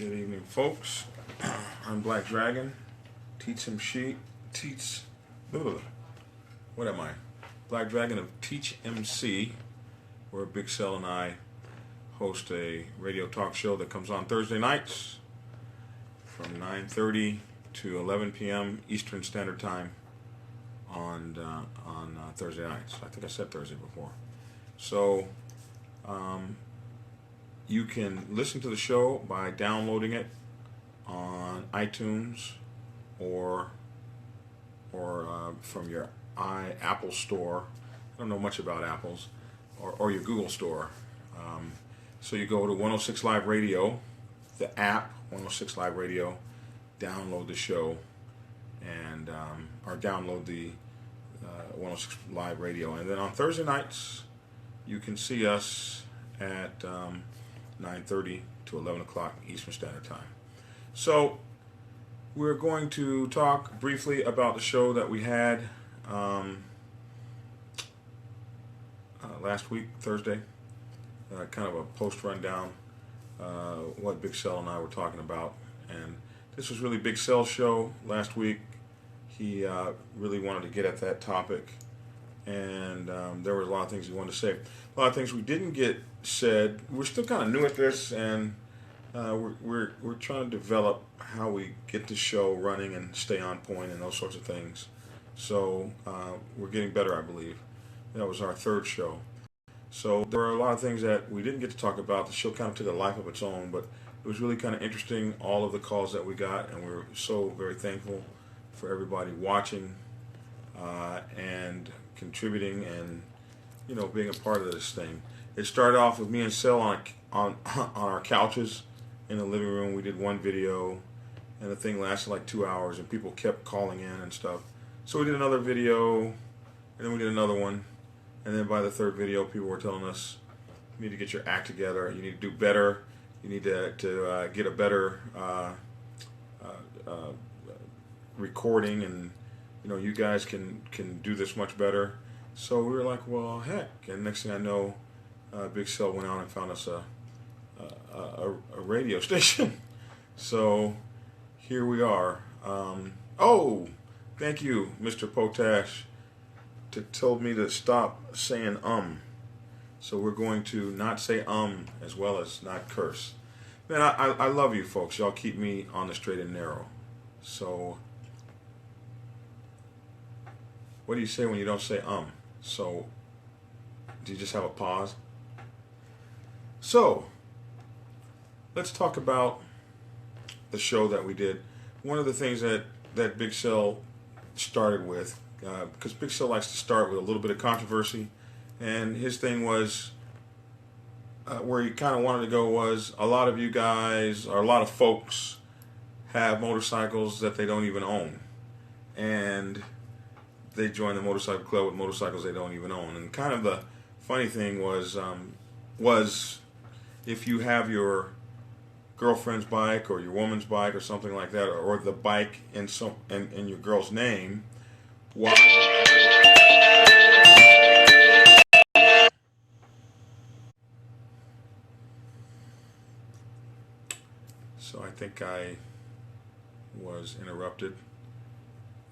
Good evening, folks. I'm Black Dragon. Teach ugh, what am I? Black Dragon of Teach MC, where Big Cell and I host a radio talk show that comes on Thursday nights from 9:30 to 11 p.m. Eastern Standard Time on Thursday nights. I think I said Thursday before. So you can listen to the show by downloading it on iTunes or from your Apple store. I don't know much about Apples, or your Google store. So you go to 106 Live Radio, the app 106 Live Radio, download the show, and or download the 106 Live Radio, and then on Thursday nights you can see us at 9:30 to 11 o'clock Eastern Standard Time. So we're going to talk briefly about the show that we had last week, Thursday. Kind of a post rundown, what Big Cell and I were talking about. And this was really Big Cell's show last week. He really wanted to get at that topic, and there were a lot of things he wanted to say. A lot of things we didn't get said. We're still kind of new at this, and we're trying to develop how we get the show running and stay on point and those sorts of things. So we're getting better, I believe. That was our third show. So there were a lot of things that we didn't get to talk about. The show kind of took a life of its own, but it was really kind of interesting, all of the calls that we got, and we're so very thankful for everybody watching and contributing and, you know, being a part of this thing. It started off with me and Cell on our couches in the living room. We did one video, and the thing lasted like 2 hours, and people kept calling in and stuff. So we did another video, and then we did another one, and then by the third video, people were telling us, you need to get your act together, you need to do better, you need to get a better recording, and you know, you guys can do this much better. So we were like, well, heck, and next thing I know, Big Cell went out and found us a radio station. So here we are. Oh, thank you, Mr. Potash, told me to stop saying So we're going to not say as well as not curse. Man, I love you folks. Y'all keep me on the straight and narrow. So what do you say when you don't say So do you just have a pause? So let's talk about the show that we did. One of the things that Big Cell started with, because Big Cell likes to start with a little bit of controversy, and his thing was, where he kind of wanted to go was, a lot of you guys, or a lot of folks, have motorcycles that they don't even own, and they join the motorcycle club with motorcycles they don't even own. And kind of the funny thing was if you have your girlfriend's bike or your woman's bike or something like that, or the bike in your girl's name, why? So I think I was interrupted.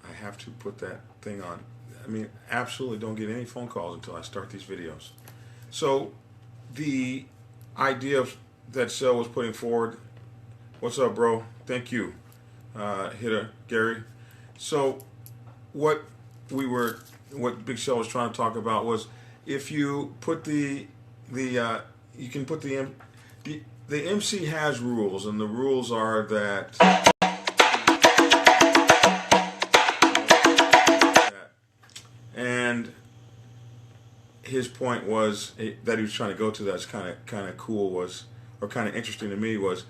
I have to put that thing on. I mean, absolutely don't get any phone calls until I start these videos. So the idea that Cell was putting forward, what's up, bro? Thank you, Hitter Gary. So what Big Cell was trying to talk about was, if you put you can put the MC has rules, and the rules are that and his point was that he was trying to go to, that's kind of cool, was, or kind of interesting to me, was,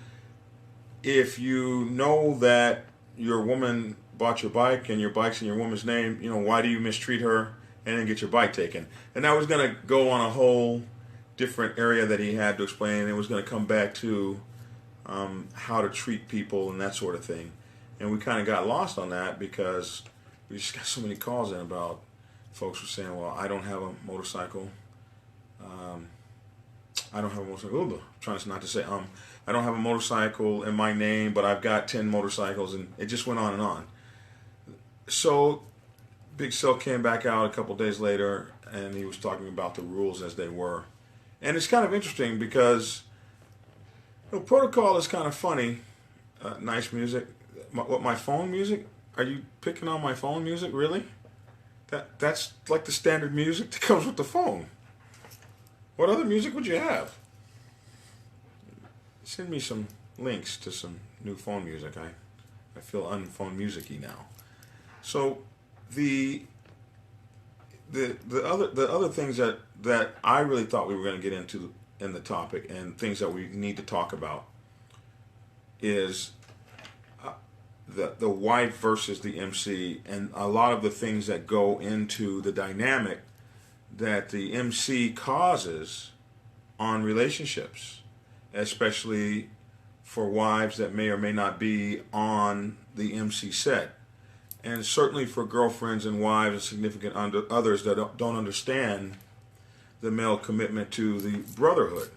if you know that your woman bought your bike and your bike's in your woman's name, you know, why do you mistreat her and then get your bike taken? And I was going to go on a whole different area that he had to explain. It was going to come back to how to treat people and that sort of thing. And we kind of got lost on that because we just got so many calls in about folks were saying, well, I don't have a motorcycle. I don't have a motorcycle. I'm trying not to say I don't have a motorcycle in my name, but I've got 10 motorcycles, and it just went on and on. So Big Cell came back out a couple days later, and he was talking about the rules as they were. And it's kind of interesting because protocol is kind of funny. Nice music. My phone music? Are you picking on my phone music? Really? That's like the standard music that comes with the phone. What other music would you have? Send me some links to some new phone music. I feel unphone music-y now. So the other things that I really thought we were going to get into in the topic, and things that we need to talk about, is the wife versus the MC, and a lot of the things that go into the dynamic that the MC causes on relationships, especially for wives that may or may not be on the MC set, and certainly for girlfriends and wives and significant others that don't understand the male commitment to the brotherhood.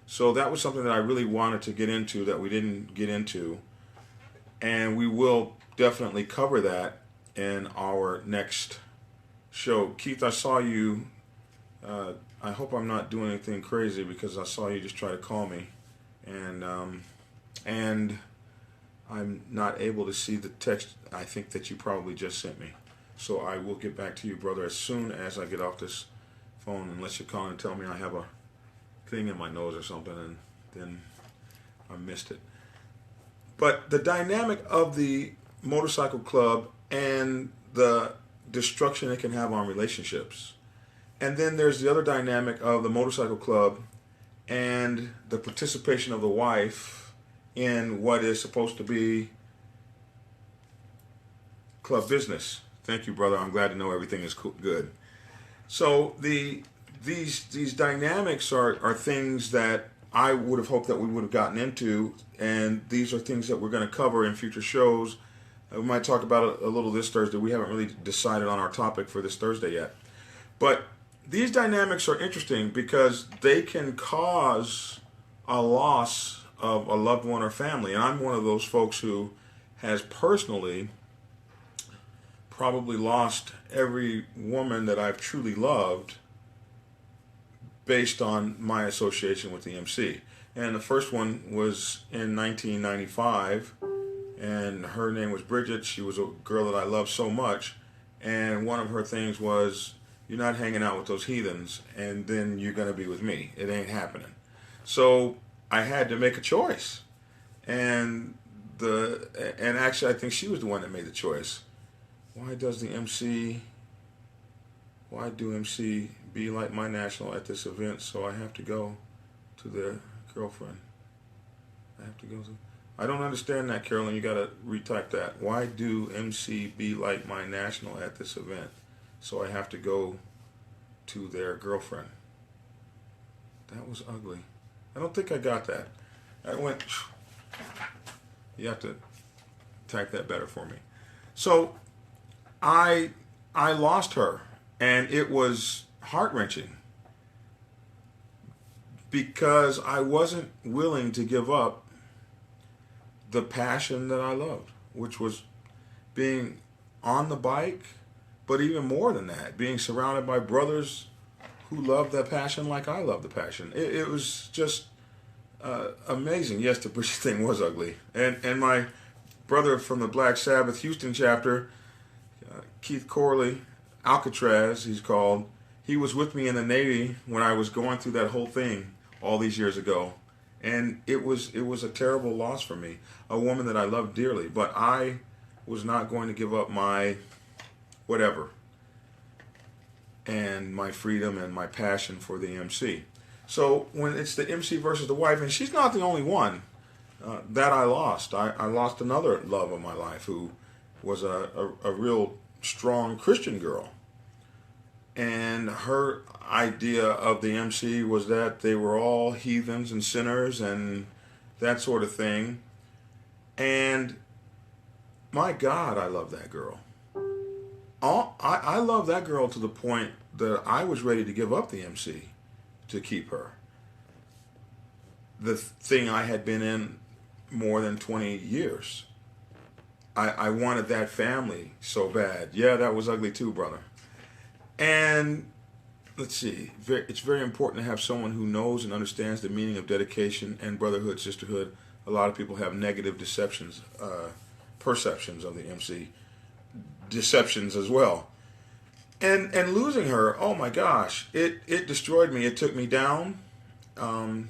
So that was something that I really wanted to get into that we didn't get into, and we will definitely cover that in our next show. Keith, I saw you. I hope I'm not doing anything crazy, because I saw you just try to call me, and I'm not able to see the text I think that you probably just sent me. So I will get back to you, brother, as soon as I get off this phone, unless you call and tell me I have a thing in my nose or something, and then I missed it. But the dynamic of the motorcycle club and the destruction it can have on relationships. And then there's the other dynamic of the motorcycle club and the participation of the wife in what is supposed to be club business. Thank you, brother. I'm glad to know everything is good. So these dynamics are things that I would have hoped that we would have gotten into, and these are things that we're going to cover in future shows. We might talk about it a little this Thursday. We haven't really decided on our topic for this Thursday yet. But these dynamics are interesting because they can cause a loss of a loved one or family. And I'm one of those folks who has personally probably lost every woman that I've truly loved based on my association with the MC. And the first one was in 1995, and her name was Bridget. She was a girl that I loved so much, and one of her things was, you're not hanging out with those heathens, and then you're going to be with me. It ain't happening. So I had to make a choice, and actually I think she was the one that made the choice. Why do MC be like my national at this event? So I have to go to their girlfriend. I don't understand that, Carolyn. You got to retype that. Why do MC be like my national at this event? So I have to go to their girlfriend. That was ugly. I don't think I got that. I went. You have to type that better for me. So I lost her, and it was heart-wrenching because I wasn't willing to give up the passion that I loved, which was being on the bike, but even more than that, being surrounded by brothers who loved that passion like I love the passion. It was just amazing. Yes, the Bridget thing was ugly. And my brother from the Black Sabbath Houston chapter, Keith Corley, Alcatraz, he's called, he was with me in the Navy when I was going through that whole thing all these years ago. And it was a terrible loss for me, a woman that I loved dearly. But I was not going to give up my whatever and my freedom and my passion for the MC. So when it's the MC versus the wife, and she's not the only one that I lost. I lost another love of my life who was a real strong Christian girl. And her idea of the MC was that they were all heathens and sinners and that sort of thing. And my God, I love that girl. I love that girl to the point that I was ready to give up the MC to keep her. the thing I had been in more than 20 years. I wanted that family so bad. Yeah, that was ugly too, brother. And let's see, it's very important to have someone who knows and understands the meaning of dedication and brotherhood, sisterhood. A lot of people have negative perceptions of the MC, deceptions as well. And losing her, oh my gosh, it destroyed me. It took me down. Try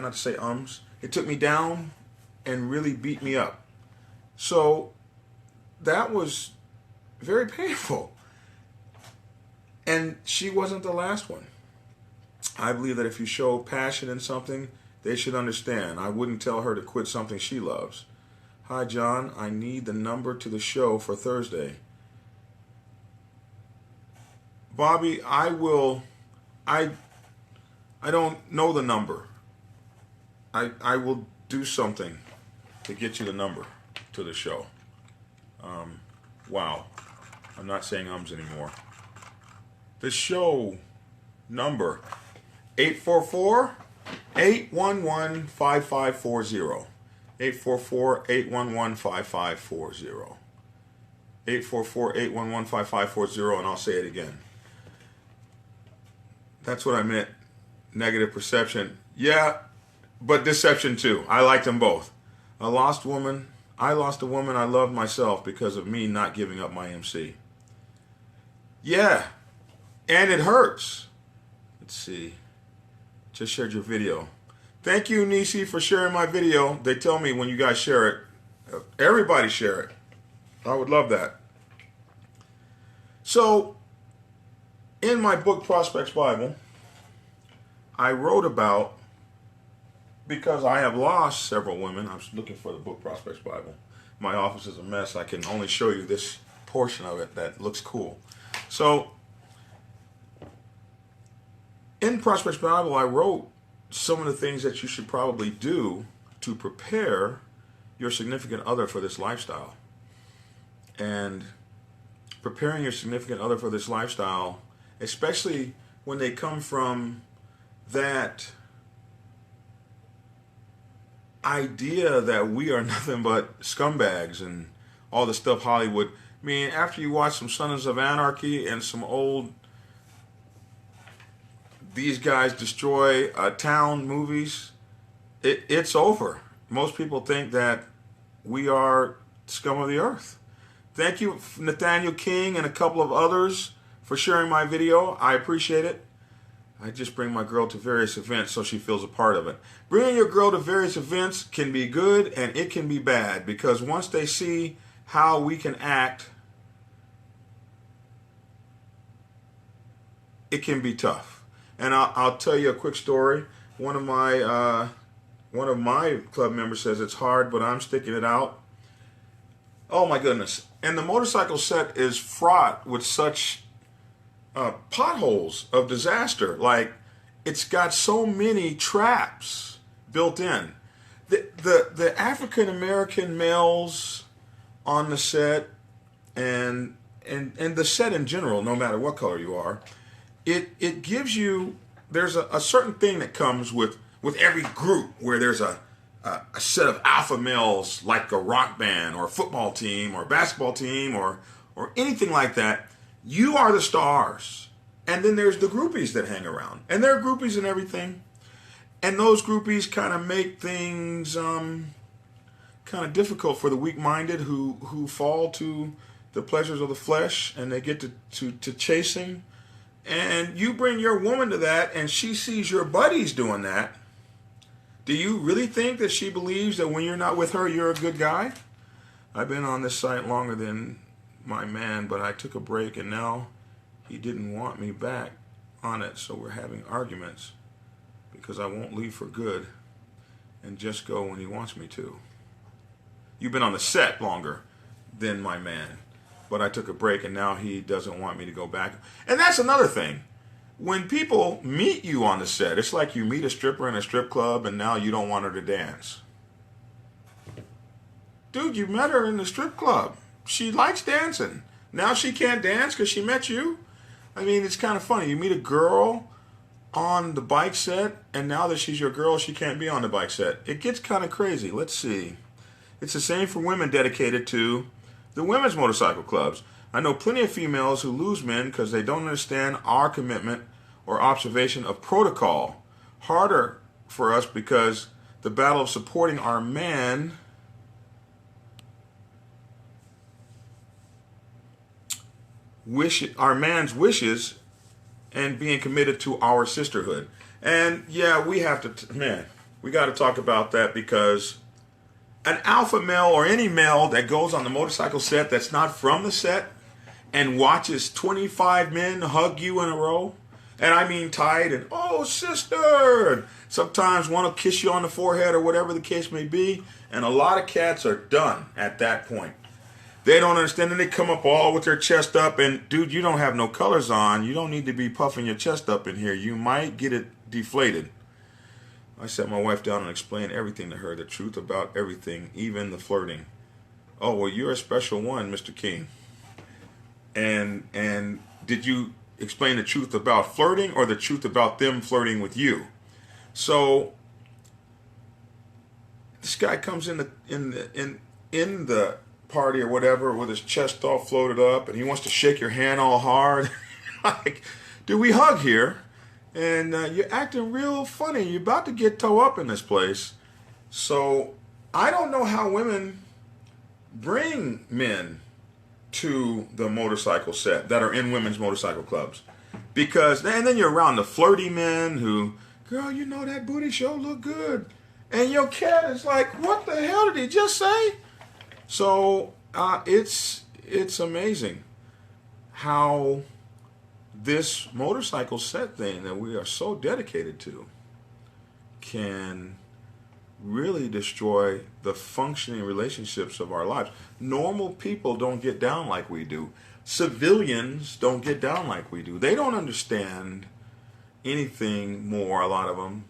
not to say ums. It took me down and really beat me up. So that was very painful. And she wasn't the last one. I believe that if you show passion in something, they should understand. I wouldn't tell her to quit something she loves. Hi, John. I need the number to the show for Thursday. Bobby, I don't know the number. I will do something to get you the number to the show. Wow. I'm not saying ums anymore. The show number, 844-811-5540. 844-811-5540. 844-811-5540, and I'll say it again. That's what I meant. Negative perception. Yeah, but deception too. I liked them both. I lost a woman I loved myself because of me not giving up my MC. Yeah, and it hurts. Let's see. Just shared your video. Thank you, Nisi, for sharing my video. They tell me when you guys share it, everybody share it. I would love that. So, in my book, Prospects Bible, I wrote about, because I have lost several women. I was looking for the book, Prospects Bible. My office is a mess. I can only show you this portion of it that looks cool. So, in Prospects Bible, I wrote some of the things that you should probably do to prepare your significant other for this lifestyle. And preparing your significant other for this lifestyle, especially when they come from that idea that we are nothing but scumbags and all the stuff Hollywood. I mean, after you watch some Sons of Anarchy and some old these guys destroy a town movies, it's over. Most people think that we are scum of the earth. Thank you, Nathaniel King and a couple of others, for sharing my video. I appreciate it. I just bring my girl to various events so she feels a part of it. Bringing your girl to various events can be good and it can be bad, because once they see how we can act, it can be tough. And I'll tell you a quick story. One of my club members says it's hard, but I'm sticking it out. Oh my goodness. And the motorcycle set is fraught with such potholes of disaster. Like, it's got so many traps built in. The African American males on the set and the set in general, no matter what color you are, it gives you, there's a certain thing that comes with every group, where there's a set of alpha males, like a rock band or a football team or a basketball team or anything like that. You are the stars. And then there's the groupies that hang around. And there are groupies and everything. And those groupies kind of make things kind of difficult for the weak-minded who fall to the pleasures of the flesh, and they get to chasing. And you bring your woman to that, and she sees your buddies doing that. Do you really think that she believes that when you're not with her, you're a good guy? I've been on this site longer than my man, but I took a break, and now he didn't want me back on it, so we're having arguments because I won't leave for good and just go when he wants me to. You've been on the set longer than my man, but I took a break, and now he doesn't want me to go back. And that's another thing. When people meet you on the set, it's like you meet a stripper in a strip club and now you don't want her to dance. Dude, you met her in the strip club. She likes dancing. Now she can't dance because she met you? I mean, it's kind of funny. You meet a girl on the bike set, and now that she's your girl, she can't be on the bike set. It gets kind of crazy. Let's see. It's the same for women dedicated to the women's motorcycle clubs. I know plenty of females who lose men because they don't understand our commitment or observation of protocol. Harder for us because the battle of supporting our man's wishes and being committed to our sisterhood. And yeah, we have to, we got to talk about that, because an alpha male or any male that goes on the motorcycle set that's not from the set and watches 25 men hug you in a row, and I mean tight, and oh sister, and sometimes one will kiss you on the forehead or whatever the case may be, and a lot of cats are done at that point. They don't understand, and they come up all with their chest up, and dude, you don't have no colors on. You don't need to be puffing your chest up in here. You might get it deflated. I sat my wife down and explained everything to her, the truth about everything, even the flirting. Oh, well, you're a special one, Mr. King. And did you explain the truth about flirting or the truth about them flirting with you? So this guy comes in the party or whatever with his chest all floated up, and he wants to shake your hand all hard. Like, do we hug here? And you're acting real funny. You're about to get toe up in this place. So I don't know how women bring men to the motorcycle set that are in women's motorcycle clubs. Because, and then you're around the flirty men who, girl, you know that booty show look good. And your cat is like, what the hell did he just say? So it's amazing how this motorcycle set thing that we are so dedicated to can really destroy the functioning relationships of our lives. Normal people don't get down like we do. Civilians don't get down like we do. They don't understand anything more, a lot of them,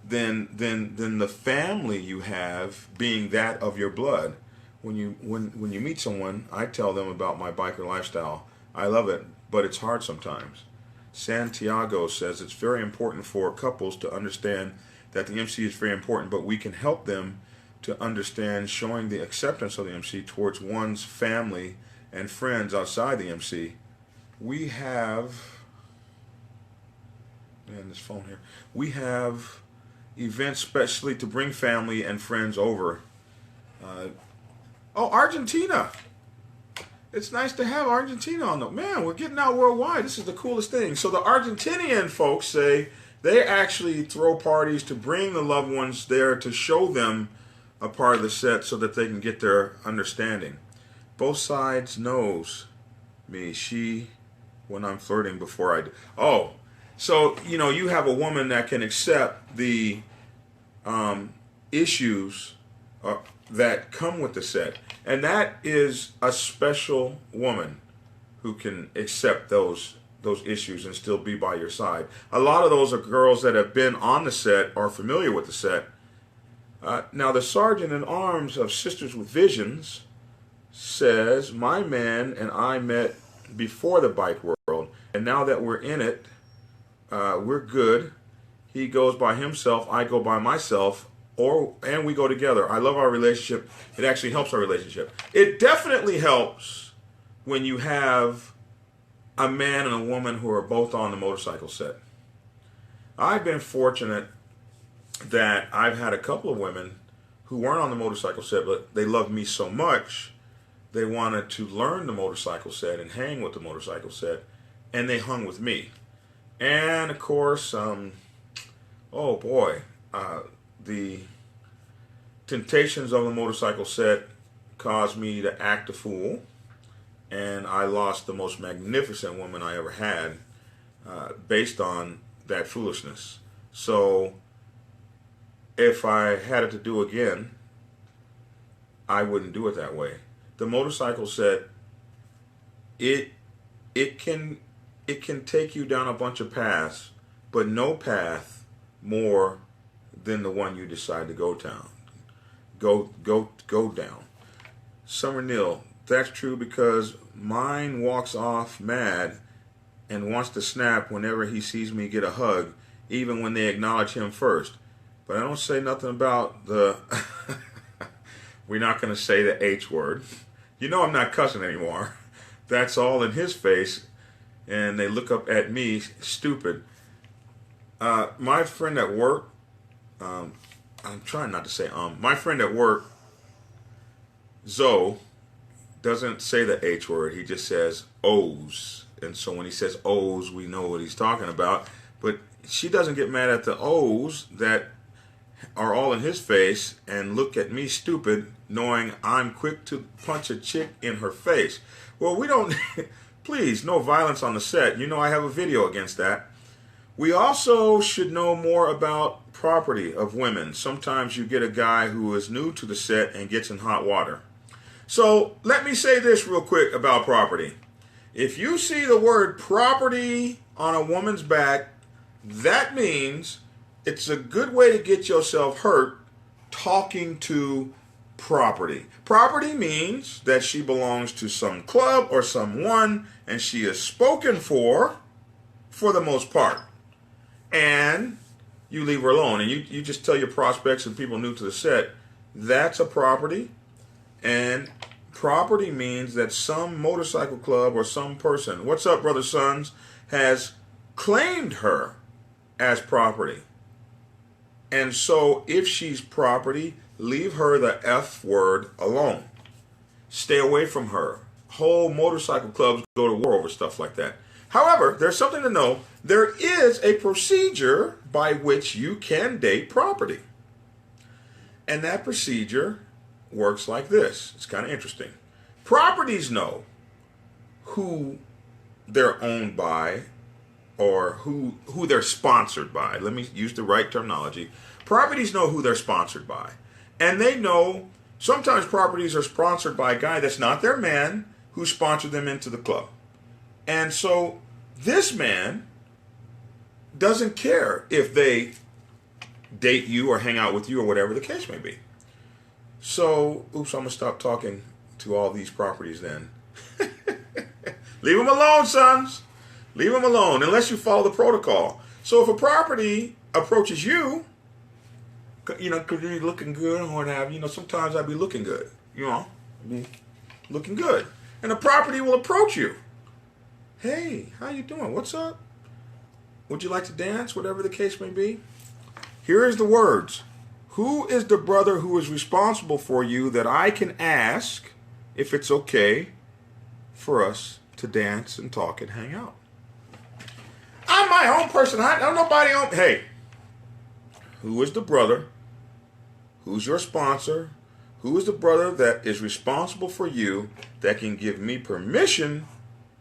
than the family you have being that of your blood. When you meet someone, I tell them about my biker lifestyle. I love it, but it's hard sometimes. Santiago says it's very important for couples to understand that the MC is very important, but we can help them to understand showing the acceptance of the MC towards one's family and friends outside the MC. We have, man, this phone here. We have events specially to bring family and friends over. Argentina. It's nice to have Argentina on the, man, we're getting out worldwide. This is the coolest thing. So the Argentinian folks say they actually throw parties to bring the loved ones there to show them a part of the set so that they can get their understanding. Both sides knows me, she, when I'm flirting before I do. Oh, so, you have a woman that can accept the issues that come with the set. And that is a special woman who can accept those issues and still be by your side. A lot of those are girls that have been on the set or familiar with the set. Now, the sergeant in arms of Sisters with Visions says, my man and I met before the bike world, and now that we're in it, we're good. He goes by himself, I go by myself, and we go together. I love our relationship. It actually helps our relationship. It definitely helps when you have a man and a woman who are both on the motorcycle set. I've been fortunate that I've had a couple of women who weren't on the motorcycle set, but they loved me so much, they wanted to learn the motorcycle set and hang with the motorcycle set, and they hung with me. And of course, oh boy, the temptations of the motorcycle set caused me to act a fool, and I lost the most magnificent woman I ever had based on that foolishness. So if I had it to do again, I wouldn't do it that way. The motorcycle set, it can take you down a bunch of paths, but no path more than the one you decide to go down. Go down. Summer Neal, that's true, because mine walks off mad and wants to snap whenever he sees me get a hug, even when they acknowledge him first. But I don't say nothing about the, we're not going to say the H word. You know I'm not cussing anymore. That's all in his face. And they look up at me stupid. My friend at work, I'm trying not to say my friend at work, Zoe, doesn't say the H word. He just says O's. And so when he says O's, we know what he's talking about. But she doesn't get mad at the O's that are all in his face and look at me stupid, knowing I'm quick to punch a chick in her face. Well, we don't, please, no violence on the set. You know I have a video against that. We also should know more about property of women. Sometimes you get a guy who is new to the set and gets in hot water. So let me say this real quick about property. If you see the word property on a woman's back, that means it's a good way to get yourself hurt talking to property. Property means that she belongs to some club or someone, and she is spoken for the most part. And you leave her alone, and you just tell your prospects and people new to the set, that's a property. And property means that some motorcycle club or some person, what's up, brother sons, has claimed her as property. And so if she's property, leave her the F word alone. Stay away from her. Whole motorcycle clubs go to war over stuff like that. However, there's something to know. There is a procedure by which you can date property. And that procedure works like this. It's kind of interesting. Properties know who they're owned by or who they're sponsored by. Let me use the right terminology. Properties know who they're sponsored by. And they know sometimes properties are sponsored by a guy that's not their man who sponsored them into the club. And so this man doesn't care if they date you or hang out with you or whatever the case may be. So, oops, I'm going to stop talking to all these properties then. Leave them alone, sons. Leave them alone unless you follow the protocol. So if a property approaches you, you know, because you're looking good or what have you, sometimes I be looking good, be looking good. And a property will approach you. Hey, how you doing? What's up? Would you like to dance? Whatever the case may be. Here is the words. Who is the brother who is responsible for you that I can ask if it's okay for us to dance and talk and hang out? I'm my own person. I don't nobody on. Hey, who is the brother? Who's your sponsor? Who is the brother that is responsible for you that can give me permission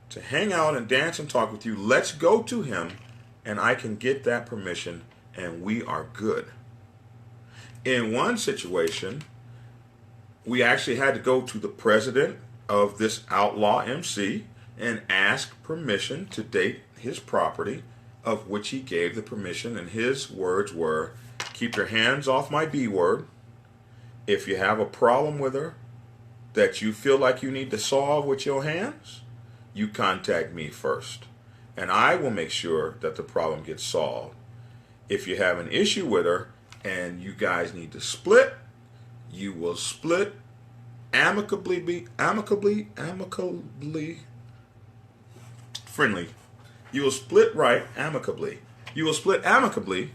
to hang out and dance and talk with you? Let's go to him and I can get that permission and we are good. In one situation, we actually had to go to the president of this outlaw MC and ask permission to date his property, of which he gave the permission, and his words were, keep your hands off my B word. If you have a problem with her that you feel like you need to solve with your hands, you contact me first, and I will make sure that the problem gets solved. If you have an issue with her and you guys need to split, you will split amicably friendly. You will split right amicably. You will split amicably,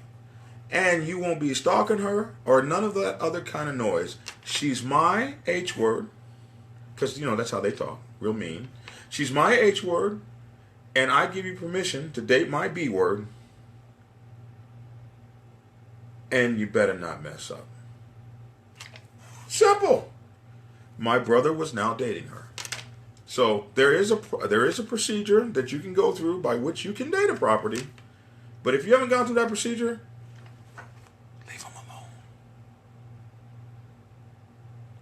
and you won't be stalking her or none of that other kind of noise. She's my H word, because that's how they talk, real mean. She's my H word, and I give you permission to date my B word, and you better not mess up. Simple. My brother was now dating her. So there is a procedure that you can go through by which you can date a property. But if you haven't gone through that procedure, leave them alone.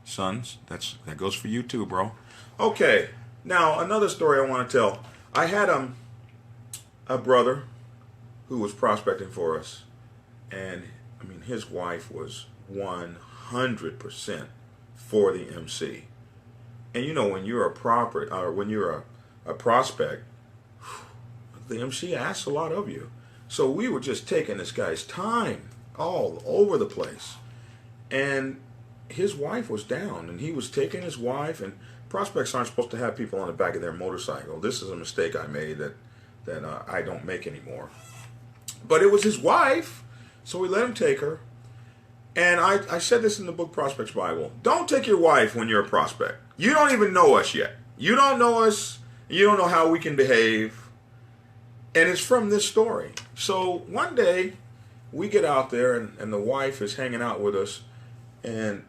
Sons, that goes for you too, bro. Okay, now another story I want to tell. I had a brother who was prospecting for us, and his wife was 100% for the MC. And when you're a prospect, the MC asks a lot of you. So we were just taking this guy's time all over the place. And his wife was down, and he was taking his wife, and prospects aren't supposed to have people on the back of their motorcycle. This is a mistake I made that I don't make anymore. But it was his wife, so we let him take her. And I said this in the book Prospect's Bible. Don't take your wife when you're a prospect. You don't even know us yet. You don't know us. You don't know how we can behave. And it's from this story. So one day, we get out there, and the wife is hanging out with us. And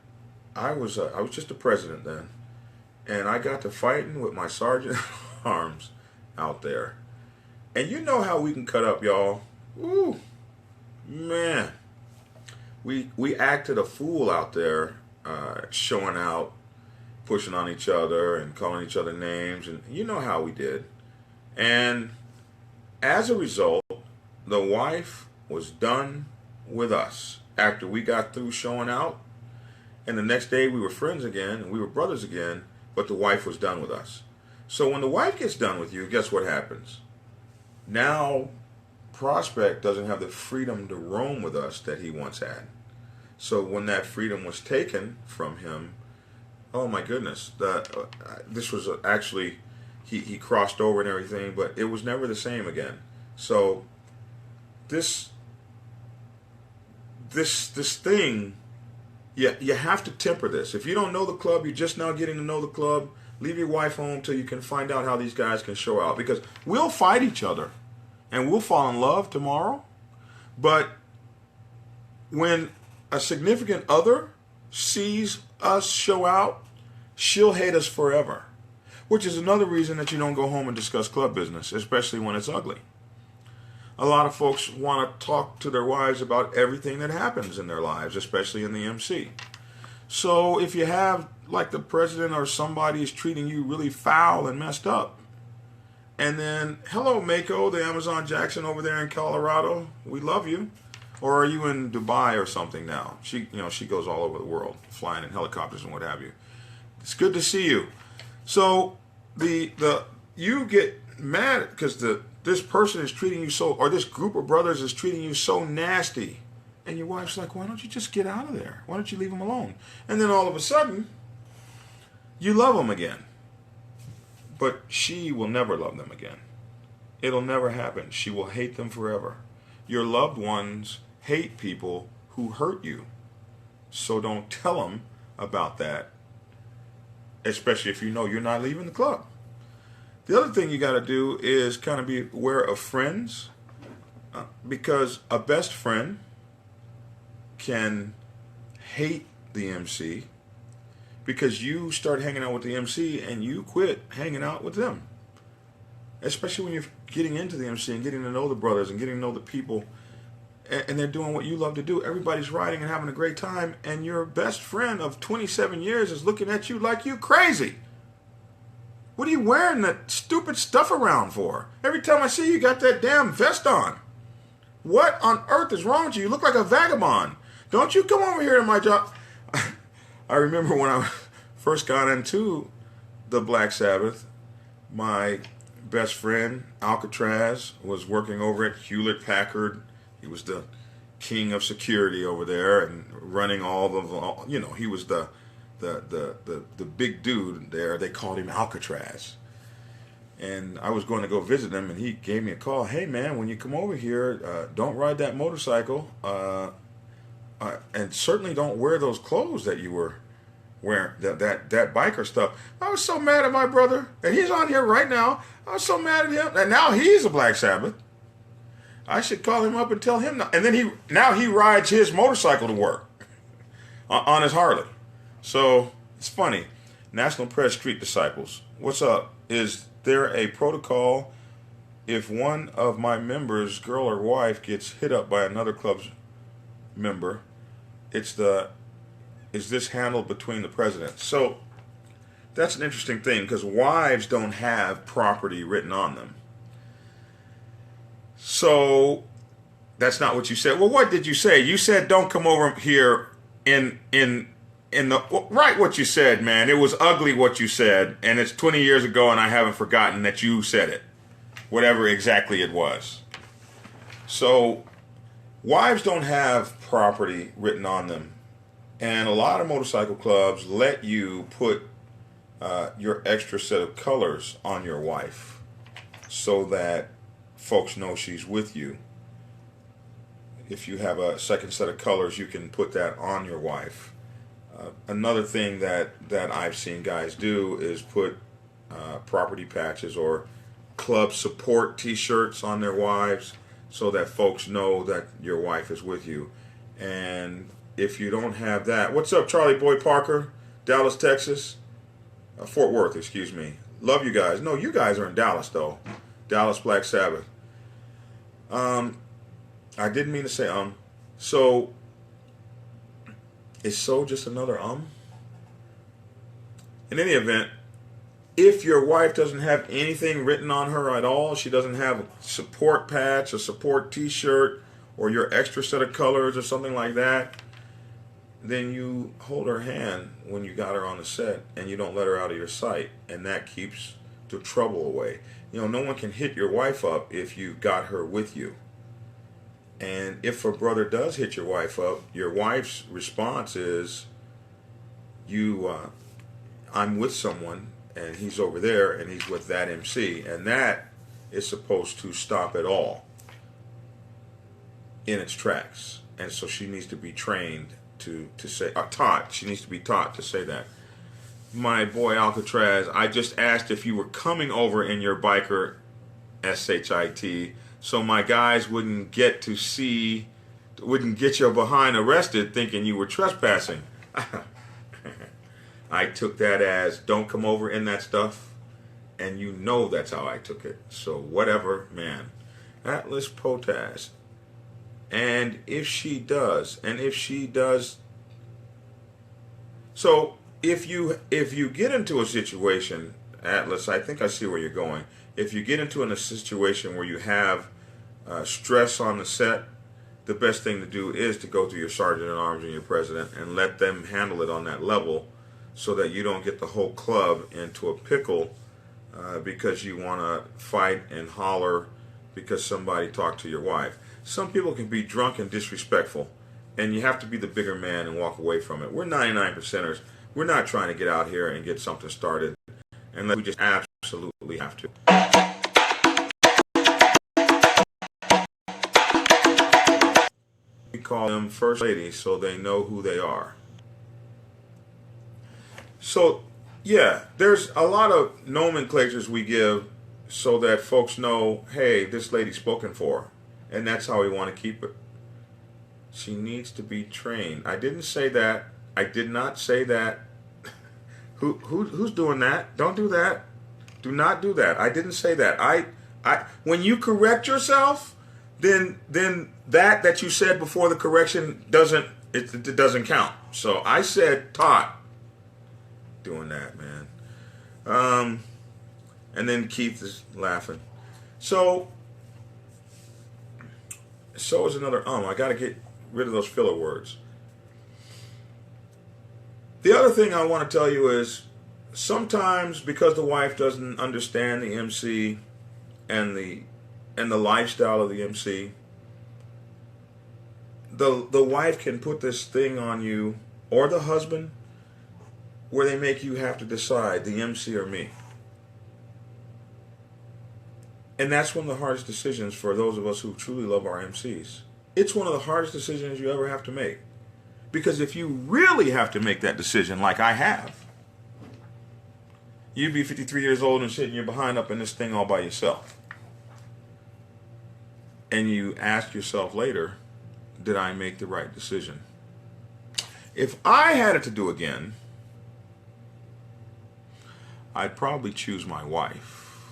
I was just a president then. And I got to fighting with my sergeant at arms out there. And you know how we can cut up, y'all. Ooh, man. We acted a fool out there, showing out, pushing on each other and calling each other names. And you know how we did. And as a result, the wife was done with us after we got through showing out. And the next day we were friends again and we were brothers again, but the wife was done with us. So when the wife gets done with you, guess what happens? Now, Prospect doesn't have the freedom to roam with us that he once had. So when that freedom was taken from him, oh my goodness, this was actually, he crossed over and everything, but it was never the same again. So this thing, you have to temper this. If you don't know the club, you're just now getting to know the club, leave your wife home till you can find out how these guys can show out. Because we'll fight each other and we'll fall in love tomorrow. But when a significant other sees us show out, she'll hate us forever. Which is another reason that you don't go home and discuss club business, especially when it's ugly. A lot of folks want to talk to their wives about everything that happens in their lives, especially in the MC. So if you have, like, the president or somebody is treating you really foul and messed up, and then, hello, Mako, the Amazon Jackson over there in Colorado, we love you. Or are you in Dubai or something now? She goes all over the world, flying in helicopters and what have you. It's good to see you. So you get mad because this person is treating you so, or this group of brothers is treating you so nasty. And your wife's like, why don't you just get out of there? Why don't you leave them alone? And then all of a sudden, you love them again. But she will never love them again. It'll never happen. She will hate them forever. Your loved ones hate people who hurt you. So don't tell them about that, especially if you know you're not leaving the club. The other thing you got to do is kind of be aware of friends, because a best friend can hate the MC because you start hanging out with the MC and you quit hanging out with them. Especially when you're getting into the MC and getting to know the brothers and getting to know the people, and they're doing what you love to do. Everybody's riding and having a great time, and your best friend of 27 years is looking at you like you crazy. What are you wearing that stupid stuff around for? Every time I see you, you got that damn vest on. What on earth is wrong with you? You look like a vagabond. Don't you come over here to my job. I remember when I first got into the Black Sabbath, my best friend, Alcatraz, was working over at Hewlett-Packard. He was the king of security over there and running all of, he was the big dude there. They called him Alcatraz. And I was going to go visit him, and he gave me a call. Hey, man, when you come over here, don't ride that motorcycle, and certainly don't wear those clothes that you were wearing, that biker stuff. I was so mad at my brother, and he's on here right now. I was so mad at him, and now he's a Black Sabbath. I should call him up and tell him not. And then he rides his motorcycle to work on his Harley. So it's funny. National Press Street Disciples, what's up? Is there a protocol if one of my members, girl or wife, gets hit up by another club's member? Is this handled between the presidents? So that's an interesting thing, because wives don't have property written on them. So that's not what you said. Well, what did you say? You said don't come over here in the right. What you said, man, it was ugly what you said, and it's 20 years ago, and I haven't forgotten that you said it, whatever exactly it was. So wives don't have property written on them, and a lot of motorcycle clubs let you put your extra set of colors on your wife so that folks know she's with you. If you have a second set of colors, you can put that on your wife. Another thing that I've seen guys do is put property patches or club support t-shirts on their wives so that folks know that your wife is with you. And if you don't have that, what's up, Charlie Boy Parker, Dallas, Texas? Fort Worth, excuse me. Love you guys. No, you guys are in Dallas, though. Dallas Black Sabbath. I didn't mean to say So, is so just another In any event, if your wife doesn't have anything written on her at all, she doesn't have a support patch, a support t-shirt, or your extra set of colors or something like that, then you hold her hand when you got her on the set and you don't let her out of your sight, and that keeps the trouble away. You know, no one can hit your wife up if you got her with you. And if a brother does hit your wife up, your wife's response is, I'm with someone and he's over there and he's with that MC, and that is supposed to stop it all in its tracks. And so she needs to be trained to say, taught. She needs to be taught to say that. My boy Alcatraz, I just asked if you were coming over in your biker SHIT, so my guys wouldn't get your behind arrested thinking you were trespassing. I took that as, don't come over in that stuff, and you know that's how I took it. So whatever, man. Atlas Potash. And if she does, so if you get into a situation, Atlas, I think I see where you're going. If you get into a situation where you have stress on the set, the best thing to do is to go to your sergeant at arms and your president and let them handle it on that level, so that you don't get the whole club into a pickle because you want to fight and holler because somebody talked to your wife. Some people can be drunk and disrespectful, and you have to be the bigger man and walk away from it. We're 99%ers. We're not trying to get out here and get something started unless we just absolutely have to. We call them first ladies so they know who they are. So, yeah, there's a lot of nomenclatures we give so that folks know, hey, this lady's spoken for, and that's how we want to keep it. She needs to be trained. I didn't say that. I did not say that. Who's doing that? Don't do that. Do not do that. I didn't say that. I when you correct yourself, then that you said before the correction doesn't count. So I said taught. Doing that, man. And then Keith is laughing. So is another I got to get rid of those filler words. The other thing I want to tell you is sometimes because the wife doesn't understand the MC and the lifestyle of the MC, the wife can put this thing on you, or the husband, where they make you have to decide, the MC or me. And that's one of the hardest decisions for those of us who truly love our MCs. It's one of the hardest decisions you ever have to make. Because if you really have to make that decision, like I have, you'd be 53 years old and sitting your behind up in this thing all by yourself. And you ask yourself later, did I make the right decision? If I had it to do again, I'd probably choose my wife,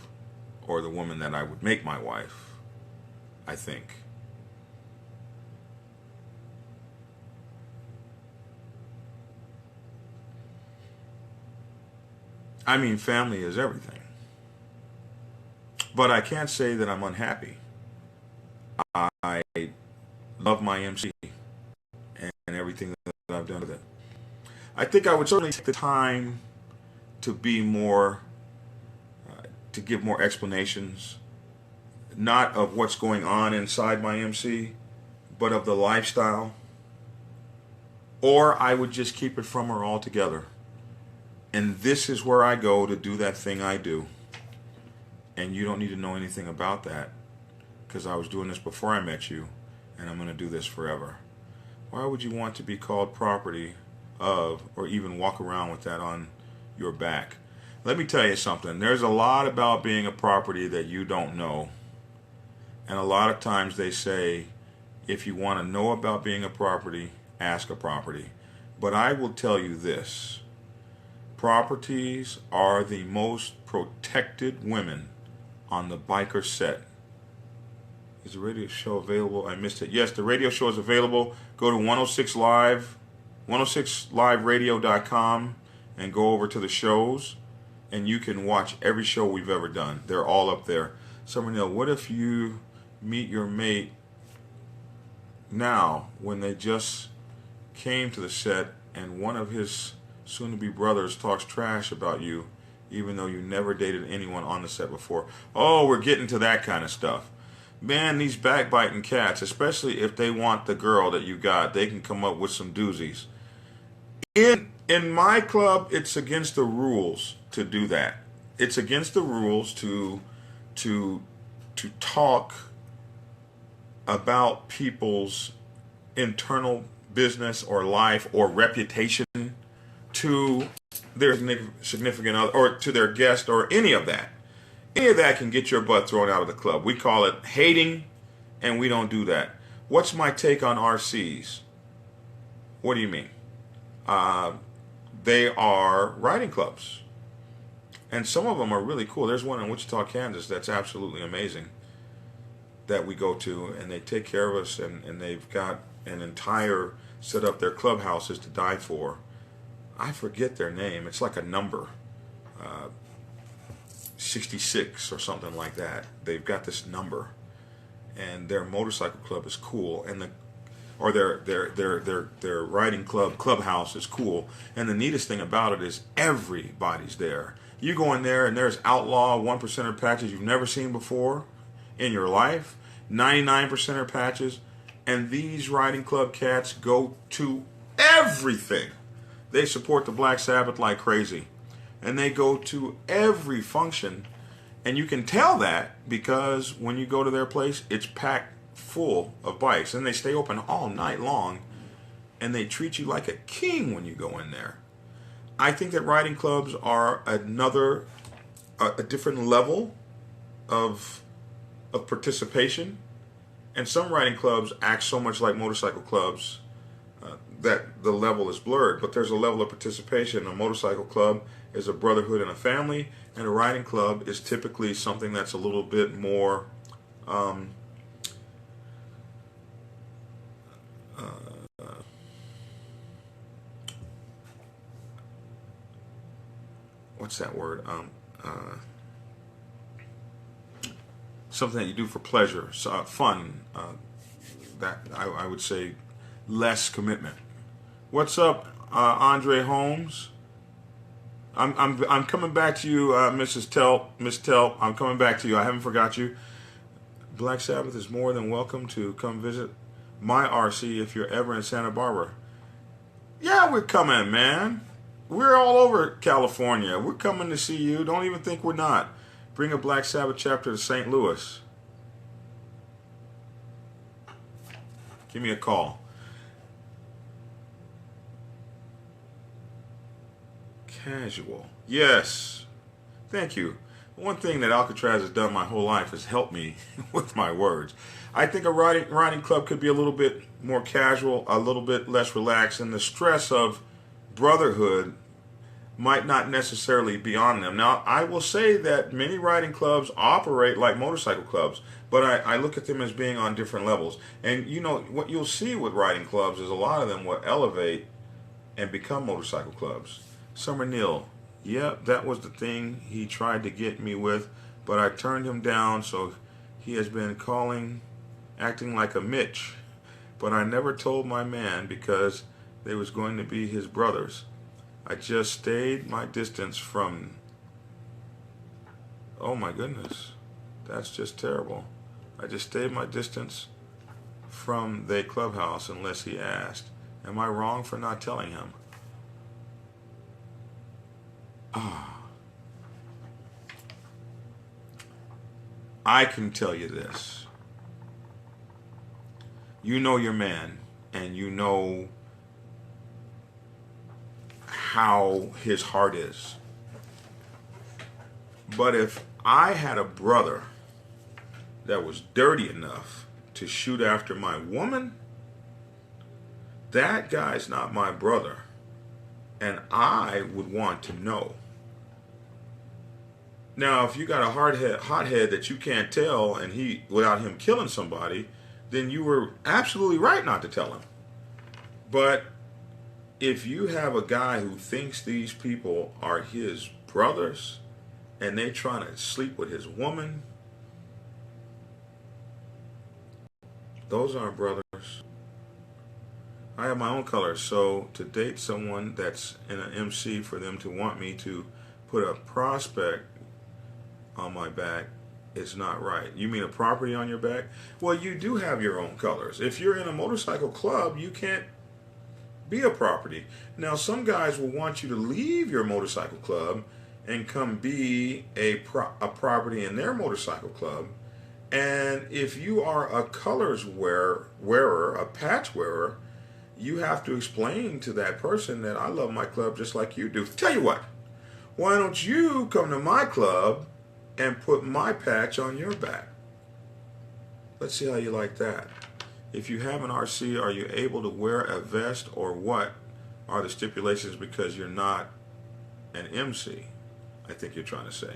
or the woman that I would make my wife, I think. I mean, family is everything. But I can't say that I'm unhappy. I love my MC and everything that I've done with it. I think I would certainly take the time to be more, to give more explanations, not of what's going on inside my MC, but of the lifestyle, or I would just keep it from her altogether. And this is where I go to do that thing I do. And you don't need to know anything about that, because I was doing this before I met you, and I'm going to do this forever. Why would you want to be called property of, or even walk around with that on your back? Let me tell you something. There's a lot about being a property that you don't know. And a lot of times they say, if you want to know about being a property, ask a property. But I will tell you this. Properties are the most protected women on the biker set. Is the radio show available? I missed it. Yes, the radio show is available. Go to 106 Live, 106liveradio.com, and go over to the shows, and you can watch every show we've ever done. They're all up there. Summer Neil, what if you meet your mate now when they just came to the set and one of his soon-to-be brothers talks trash about you, even though you never dated anyone on the set before? Oh, we're getting to that kind of stuff. Man, these backbiting cats, especially if they want the girl that you got, they can come up with some doozies. In my club, it's against the rules to do that. It's against the rules to talk about people's internal business or life or reputation to their significant other or to their guest or any of that. Any of that can get your butt thrown out of the club. We call it hating, and we don't do that. What's my take on RCs? What do you mean? They are riding clubs. And some of them are really cool. There's one in Wichita, Kansas that's absolutely amazing that we go to, and they take care of us, and they've got an entire set up. Their clubhouses to die for. I forget their name. It's like a number. 66 or something like that. They've got this number, and their motorcycle club is cool, and their riding clubhouse is cool. And the neatest thing about it is everybody's there. You go in there and there's outlaw 1%er patches you've never seen before in your life, 99%er patches, and these riding club cats go to everything. They support the Black Sabbath like crazy. And they go to every function, and you can tell that because when you go to their place, it's packed full of bikes, and they stay open all night long, and they treat you like a king when you go in there. I think that riding clubs are a different level of participation, and some riding clubs act so much like motorcycle clubs that the level is blurred, but there's a level of participation. A motorcycle club is a brotherhood and a family, and a riding club is typically something that's a little bit more what's that word? Something that you do for pleasure, fun. That I would say less commitment. What's up, Andre Holmes? I'm coming back to you, Mrs. Telp. Miss Telp, I'm coming back to you. I haven't forgot you. Black Sabbath is more than welcome to come visit my RC if you're ever in Santa Barbara. Yeah, we're coming, man. We're all over California. We're coming to see you. Don't even think we're not. Bring a Black Sabbath chapter to St. Louis. Give me a call. Casual. Yes. Thank you. One thing that Alcatraz has done my whole life is help me with my words. I think a riding club could be a little bit more casual, a little bit less relaxed, and the stress of brotherhood might not necessarily be on them. Now, I will say that many riding clubs operate like motorcycle clubs, but I look at them as being on different levels. And you know, what you'll see with riding clubs is a lot of them will elevate and become motorcycle clubs. Summer Neil, yeah, that was the thing he tried to get me with, but I turned him down, so he has been acting like a Mitch. But I never told my man because they was going to be his brothers. I just stayed my distance from... Oh my goodness, that's just terrible. I just stayed my distance from the clubhouse unless he asked. Am I wrong for not telling him? I can tell you this. You know your man, and you know how his heart is. But if I had a brother that was dirty enough to shoot after my woman, that guy's not my brother. And I would want to know. Now, if you got a hothead that you can't tell and he, without him killing somebody, then you were absolutely right not to tell him. But if you have a guy who thinks these people are his brothers and they trying to sleep with his woman, those aren't brothers. I have my own colors, so to date someone that's in an MC, for them to want me to put a prospect on my back, is not right. You mean a property on your back? Well, you do have your own colors. If you're in a motorcycle club, you can't be a property. Now, some guys will want you to leave your motorcycle club and come be a property in their motorcycle club. And if you are a colors wearer, a patch wearer, you have to explain to that person that I love my club just like you do. Tell you what, why don't you come to my club and put my patch on your back? Let's see how you like that. If you have an RC, are you able to wear a vest, or what are the stipulations because you're not an MC? I think you're trying to say.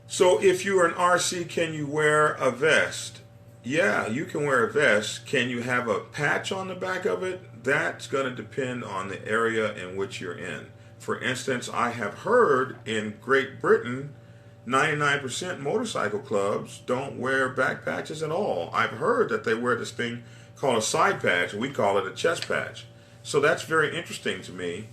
So if you're an RC, can you wear a vest? Yeah, you can wear a vest. Can you have a patch on the back of it? That's going to depend on the area in which you're in. For instance, I have heard in Great Britain, 99% motorcycle clubs don't wear back patches at all. I've heard that they wear this thing called a side patch. We call it a chest patch. So that's very interesting to me.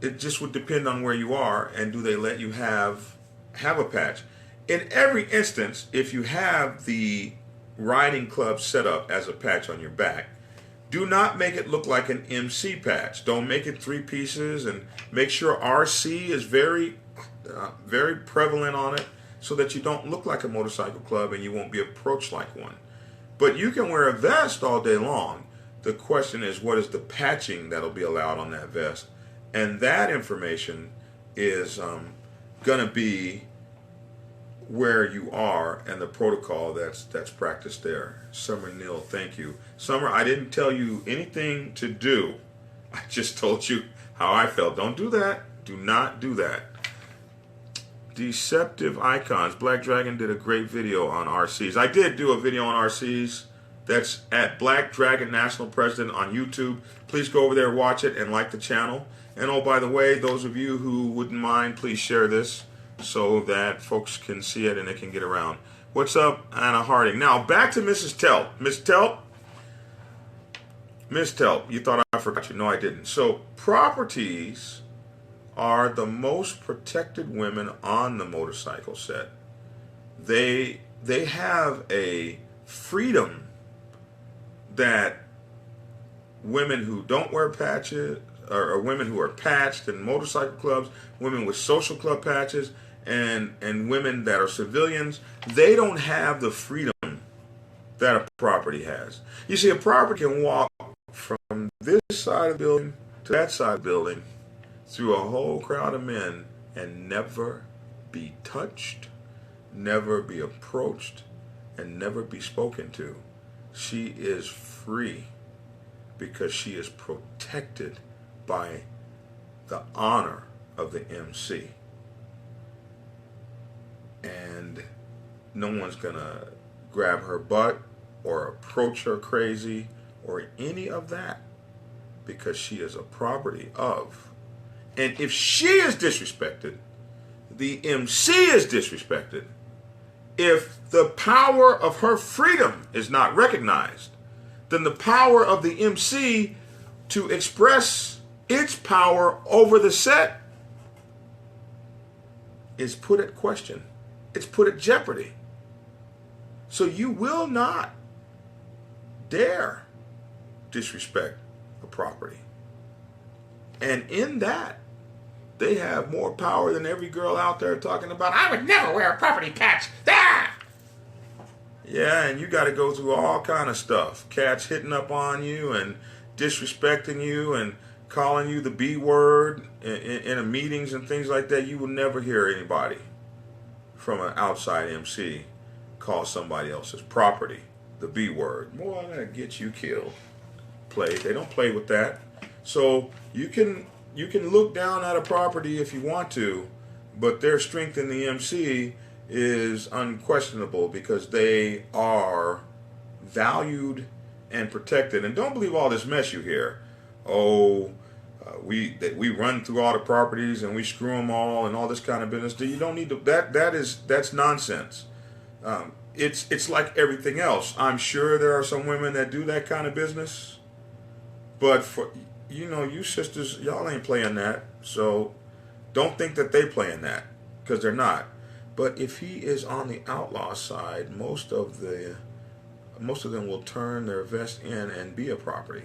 It just would depend on where you are, and do they let you have a patch. In every instance, if you have the riding club set up as a patch on your back, do not make it look like an MC patch. Don't make it 3 pieces, and make sure RC is very prevalent on it so that you don't look like a motorcycle club and you won't be approached like one. But you can wear a vest all day long. The question is, what is the patching that'll be allowed on that vest? And that information is going to be where you are and the protocol that's practiced there. Summer Neal, thank you. Summer, I didn't tell you anything to do. I just told you how I felt. Don't do that. Do not do that. Deceptive Icons. Black Dragon did a great video on RCs. I did do a video on RCs. That's at Black Dragon National President on YouTube. Please go over there, watch it, and like the channel. And oh, by the way, those of you who wouldn't mind, please share this so that folks can see it and it can get around. What's up, Anna Harding? Now, back to Mrs. Telp. Miss Telp? Miss Telp, you thought I forgot you. No, I didn't. So, properties are the most protected women on the motorcycle set. They have a freedom that women who don't wear patches, or women who are patched in motorcycle clubs, women with social club patches, and women that are civilians, they don't have the freedom that a property has. You see, a property can walk from this side of the building to that side of the building through a whole crowd of men and never be touched, never be approached, and never be spoken to. She is free because she is protected by the honor of the MC. And no one's gonna grab her butt or approach her crazy or any of that, because she is a property of. And if she is disrespected, the MC is disrespected. If the power of her freedom is not recognized, then the power of the MC to express its power over the set is put at question. It's put at jeopardy. So you will not dare disrespect a property. And in that, they have more power than every girl out there talking about, I would never wear a property patch. Ah! Yeah, and you got to go through all kind of stuff. Cats hitting up on you and disrespecting you and calling you the B word in a meetings and things like that. You will never hear anybody from an outside MC call somebody else's property the B word. Boy, that'll get you killed. They don't play with that. So you can look down at a property if you want to, but their strength in the MC is unquestionable because they are valued and protected. And don't believe all this mess you hear. Oh, we run through all the properties and we screw them all and all this kind of business. You don't need to. That's nonsense. It's like everything else. I'm sure there are some women that do that kind of business, but for you sisters, y'all ain't playing that. So don't think that they playing that because they're not. But if he is on the outlaw side, most of them will turn their vest in and be a property.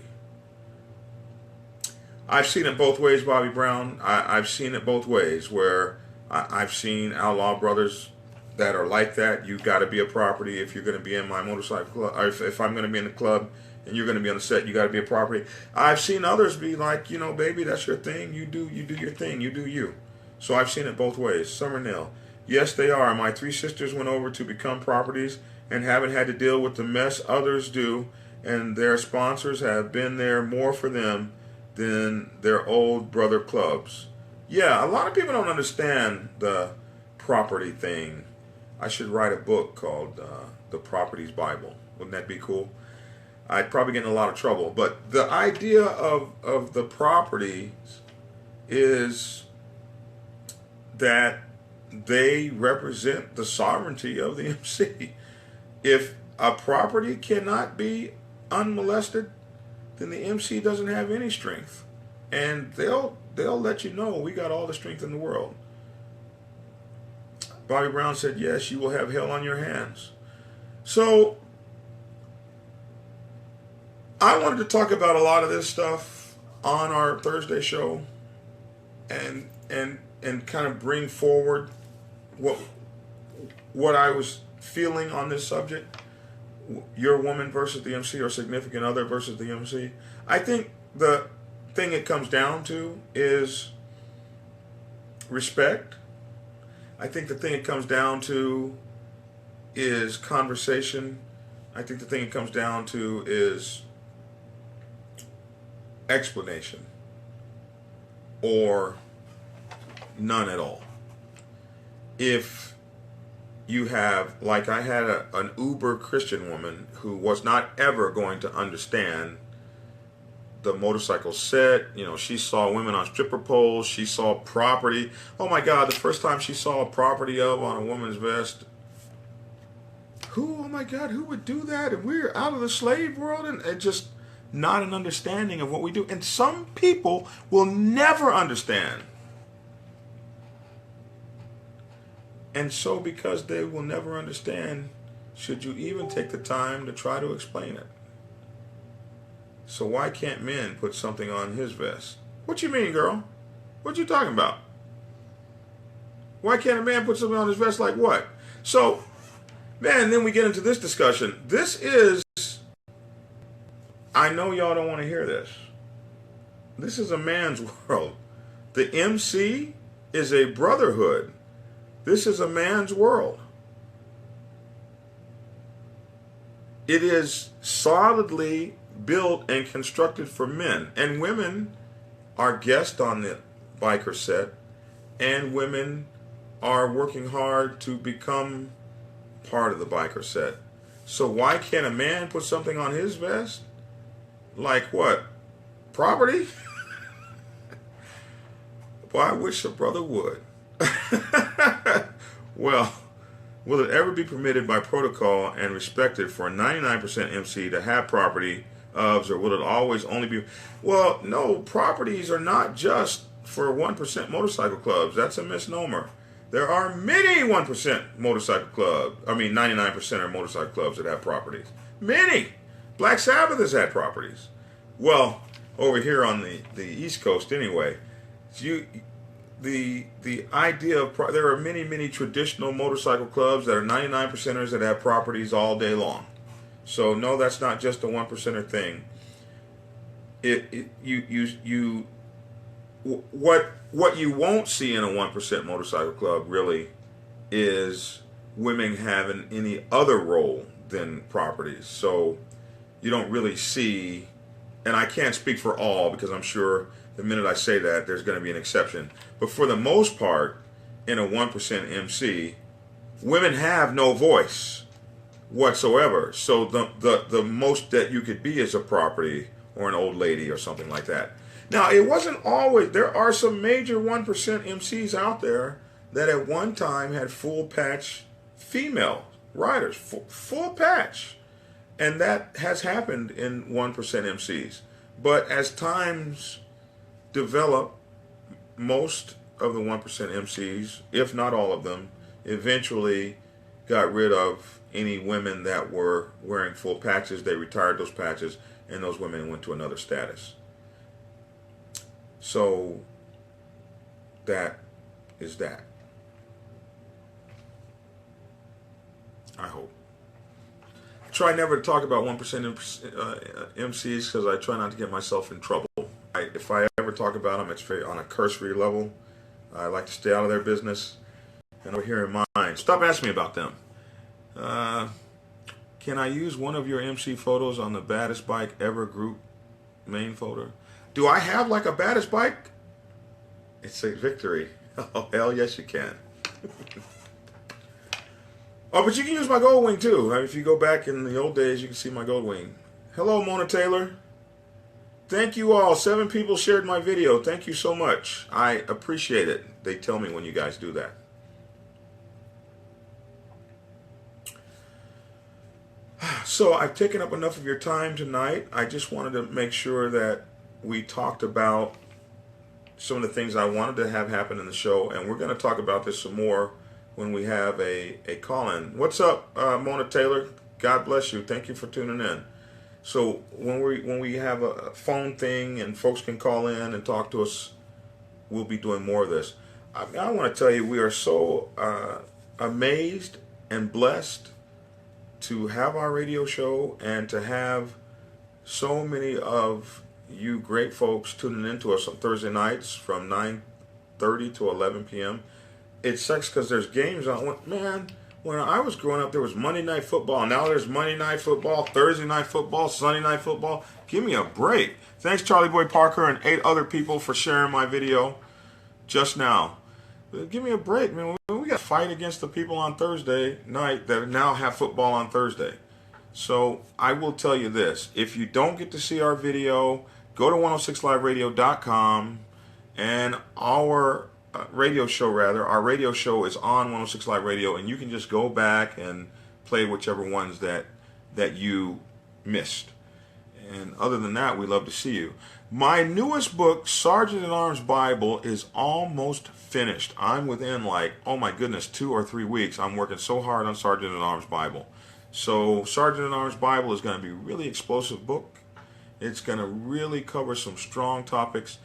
I've seen it both ways, Bobby Brown. I've seen it both ways where I've seen outlaw brothers that are like that. You got to be a property if you're going to be in my motorcycle club. Or if I'm going to be in the club and you're going to be on the set, you got to be a property. I've seen others be like, baby, that's your thing. You do your thing. You do you. So I've seen it both ways. Summer Nil. Yes, they are. My three sisters went over to become properties and haven't had to deal with the mess others do, and their sponsors have been there more for them than their old brother clubs. Yeah, a lot of people don't understand the property thing. I should write a book called The Properties Bible. Wouldn't that be cool? I'd probably get in a lot of trouble. But the idea of the properties is that they represent the sovereignty of the MC. If a property cannot be unmolested, then the MC doesn't have any strength. And they'll let you know we got all the strength in the world. Bobby Brown said, yes, you will have hell on your hands. So I wanted to talk about a lot of this stuff on our Thursday show and kind of bring forward what I was feeling on this subject. Your woman versus the MC or significant other versus the MC. I think the thing it comes down to is respect. I think the thing it comes down to is conversation. I think the thing it comes down to is explanation or none at all. If you have, like I had an uber Christian woman who was not ever going to understand the motorcycle set. She saw women on stripper poles. She saw property. Oh my God, the first time she saw a property on a woman's vest. Oh my God, who would do that? And we're out of the slave world and just not an understanding of what we do. And some people will never understand. And so because they will never understand, should you even take the time to try to explain it? So why can't men put something on his vest? What you mean, girl? What you talking about? Why can't a man put something on his vest like what? So, man, then we get into this discussion. This is, I know y'all don't want to hear this. This is a man's world. The MC is a brotherhood. This is a man's world. It is solidly built and constructed for men. And women are guests on the biker set. And women are working hard to become part of the biker set. So why can't a man put something on his vest? Like what? Property? Well, I wish a brother would. Well, will it ever be permitted by protocol and respected for a 99% MC to have property ofs, or will it always only be? Well, no, properties are not just for 1% motorcycle clubs. That's a misnomer. There are many 1% motorcycle clubs. I mean, 99% are motorcycle clubs that have properties. Many. Black Sabbath has had properties. Well, over here on the East Coast anyway, the idea of there are many traditional motorcycle clubs that are 99%ers that have properties all day long. So no, that's not just a 1%er thing. What you won't see in a 1% motorcycle club really is women having any other role than properties. So you don't really see, and I can't speak for all because I'm sure the minute I say that there's going to be an exception. But for the most part, in a 1% MC, women have no voice whatsoever. So the most that you could be is a property or an old lady or something like that. Now, it wasn't always. There are some major 1% MCs out there that at one time had full patch female riders, full patch. And that has happened in 1% MCs. But as times develop, most of the 1% MCs, if not all of them, eventually got rid of any women that were wearing full patches. They retired those patches, and those women went to another status. So that is that. I hope. I try never to talk about 1% MCs because I try not to get myself in trouble. If I ever talk about them, it's very on a cursory level. I like to stay out of their business. And over here in mine, stop asking me about them. Can I use one of your MC photos on the baddest bike ever group main photo? Do I have like a baddest bike? It's a victory. Oh, hell yes you can. Oh, but you can use my gold wing too. If you go back in the old days, you can see my gold wing. Hello, Mona Taylor. Thank you all. 7 people shared my video. Thank you so much. I appreciate it. They tell me when you guys do that. So I've taken up enough of your time tonight. I just wanted to make sure that we talked about some of the things I wanted to have happen in the show, and we're going to talk about this some more when we have a call-in. What's up, Mona Taylor? God bless you. Thank you for tuning in. So when we have a phone thing and folks can call in and talk to us, we'll be doing more of this. I want to tell you, we are so amazed and blessed to have our radio show and to have so many of you great folks tuning in to us on Thursday nights from 9:30 to 11 p.m. It sucks because there's games on. Man, when I was growing up, there was Monday Night Football. Now there's Monday Night Football, Thursday Night Football, Sunday Night Football. Give me a break. Thanks, Charlie Boy Parker and 8 other people for sharing my video just now. Give me a break, man. We got to fight against the people on Thursday night that now have football on Thursday. So I will tell you this. If you don't get to see our video, go to 106liveradio.com and our radio show, our radio show is on 106 Live Radio, and you can just go back and play whichever ones that you missed. And other than that, we love to see you. My newest book, Sergeant at Arms Bible, is almost finished. I'm within 2 or 3 weeks. I'm working so hard on Sergeant at Arms Bible. So Sergeant at Arms Bible is going to be a really explosive book. It's going to really cover some strong topics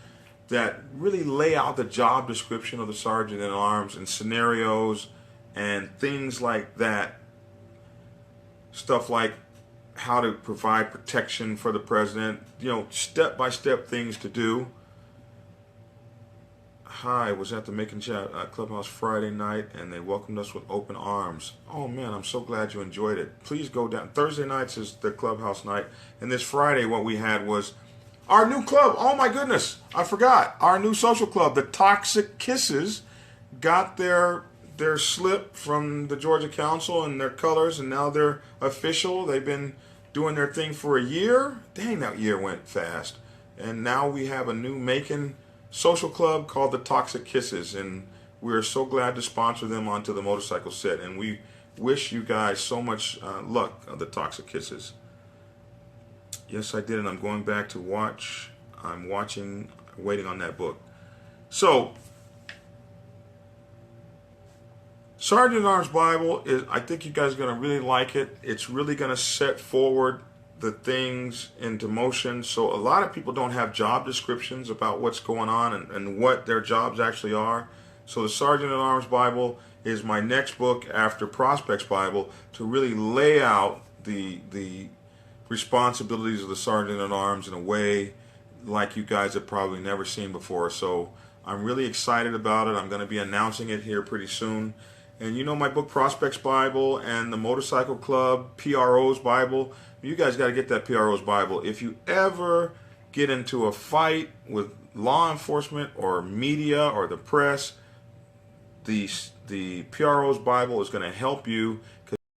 that really lay out the job description of the Sergeant at Arms and scenarios and things like that. Stuff like how to provide protection for the president, step-by-step things to do. Hi, was at the Macon Chat Clubhouse Friday night, and they welcomed us with open arms. Oh man, I'm so glad you enjoyed it. Please go down. Thursday nights is the Clubhouse night, and this Friday what we had was our new club. Oh my goodness, I forgot. Our new social club, the Toxic Kisses, got their slip from the Georgia Council and their colors, and now they're official. They've been doing their thing for a year. Dang, that year went fast. And now we have a new Macon social club called the Toxic Kisses, and we're so glad to sponsor them onto the motorcycle set. And we wish you guys so much luck of the Toxic Kisses. Yes, I did, and I'm going back to watch. I'm waiting on that book. So, Sergeant at Arms Bible is, I think you guys are going to really like it. It's really going to set forward the things into motion. So a lot of people don't have job descriptions about what's going on and what their jobs actually are. So the Sergeant at Arms Bible is my next book after Prospects Bible to really lay out the responsibilities of the Sergeant at Arms in a way like you guys have probably never seen before. So I'm really excited about it. I'm going to be announcing it here pretty soon. And you know, my book Prospects Bible and the Motorcycle Club PRO's Bible, you guys got to get that PRO's Bible. If you ever get into a fight with law enforcement or media or the press, the PRO's Bible is going to help you